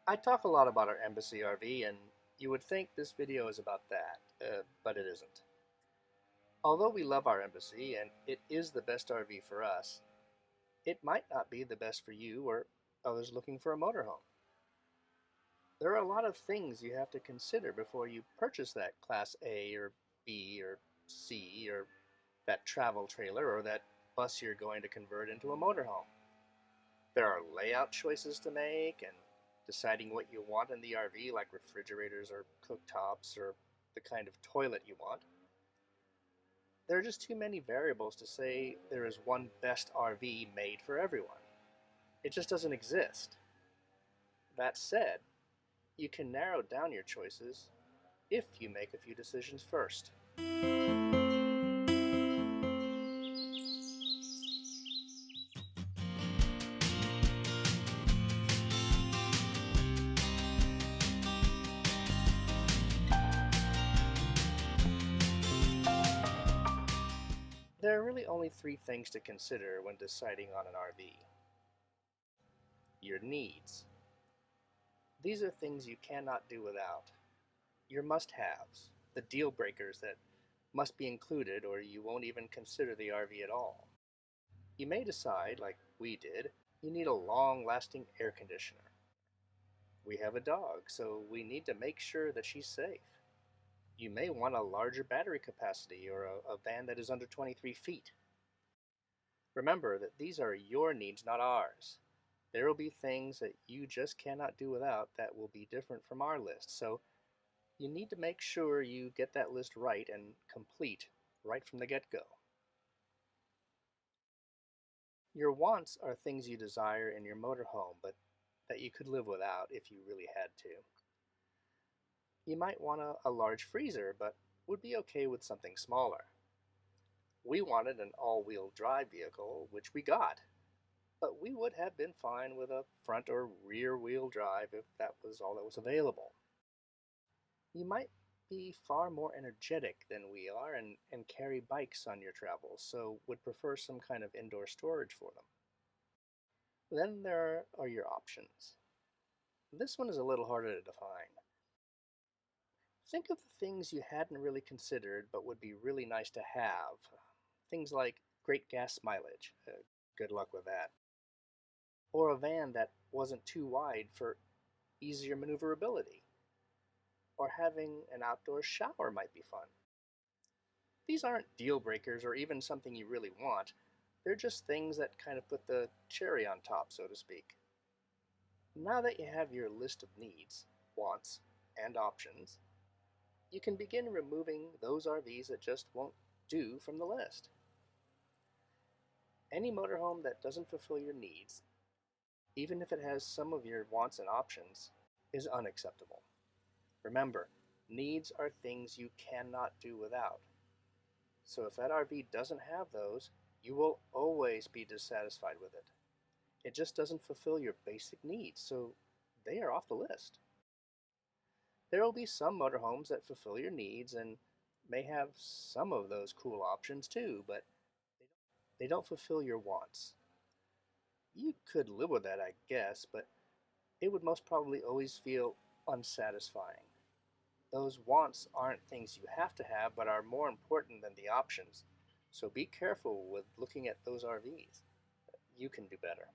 I talk a lot about our Embassy RV, and you would think this video is about that, but it isn't. Although we love our Embassy and it is the best RV for us, it might not be the best for you or others looking for a motorhome. There are a lot of things you have to consider before you purchase that Class A or B or C or that travel trailer or that bus you're going to convert into a motorhome. There are layout choices to make and deciding what you want in the RV, like refrigerators or cooktops or the kind of toilet you want. There are just too many variables to say there is one best RV made for everyone. It just doesn't exist. That said, you can narrow down your choices if you make a few decisions first. There are really only three things to consider when deciding on an RV. Your needs. These are things you cannot do without. Your must-haves, the deal breakers that must be included or you won't even consider the RV at all. You may decide, like we did, you need a long-lasting air conditioner. We have a dog, so we need to make sure that she's safe. You may want a larger battery capacity or a van that is under 23 feet. Remember that these are your needs, not ours. There will be things that you just cannot do without that will be different from our list, so you need to make sure you get that list right and complete right from the get-go. Your wants are things you desire in your motorhome, but that you could live without if you really had to. You might want a large freezer, but would be okay with something smaller. We wanted an all-wheel drive vehicle, which we got, but we would have been fine with a front or rear wheel drive if that was all that was available. You might be far more energetic than we are and carry bikes on your travels, so would prefer some kind of indoor storage for them. Then there are your options. This one is a little harder to define. Think of the things you hadn't really considered but would be really nice to have. Things like great gas mileage, good luck with that. Or a van that wasn't too wide for easier maneuverability. Or having an outdoor shower might be fun. These aren't deal breakers or even something you really want. They're just things that kind of put the cherry on top, so to speak. Now that you have your list of needs, wants, and options, you can begin removing those RVs that just won't do from the list. Any motorhome that doesn't fulfill your needs, even if it has some of your wants and options, is unacceptable. Remember, needs are things you cannot do without. So if that RV doesn't have those, you will always be dissatisfied with it. It just doesn't fulfill your basic needs, so they are off the list. There will be some motorhomes that fulfill your needs and may have some of those cool options too, but they don't fulfill your wants. You could live with that, I guess, but it would most probably always feel unsatisfying. Those wants aren't things you have to have, but are more important than the options. So be careful with looking at those RVs. You can do better.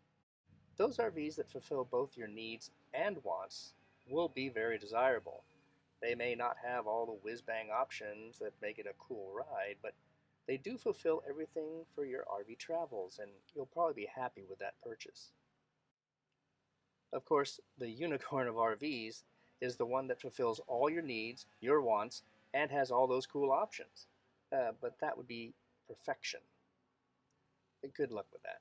Those RVs that fulfill both your needs and wants will be very desirable. They may not have all the whiz-bang options that make it a cool ride, but they do fulfill everything for your RV travels, and you'll probably be happy with that purchase. Of course, the unicorn of RVs is the one that fulfills all your needs, your wants, and has all those cool options. But that would be perfection. Good luck with that.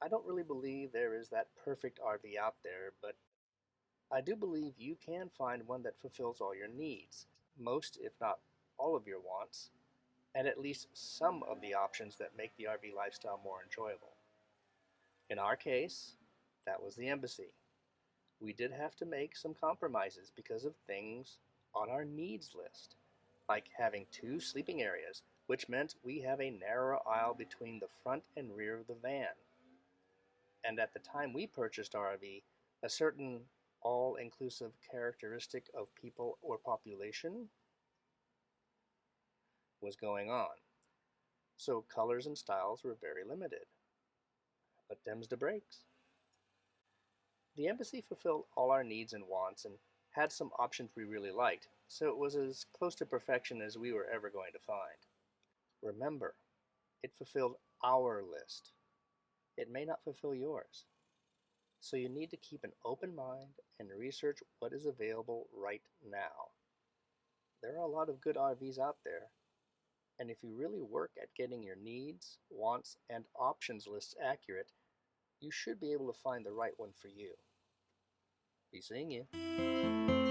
I don't really believe there is that perfect RV out there, but I do believe you can find one that fulfills all your needs, most if not all of your wants, and at least some of the options that make the RV lifestyle more enjoyable. In our case, that was the Embassy. We did have to make some compromises because of things on our needs list, like having 2 sleeping areas, which meant we have a narrower aisle between the front and rear of the van. And at the time we purchased our RV, a certain all-inclusive characteristic of people or population was going on. So colors and styles were very limited. But them's the breaks. The embassy fulfilled all our needs and wants and had some options we really liked, so it was as close to perfection as we were ever going to find. Remember, it fulfilled our list. It may not fulfill yours. So you need to keep an open mind and research what is available right now. There are a lot of good RVs out there, and if you really work at getting your needs, wants, and options lists accurate, you should be able to find the right one for you. Be seeing you.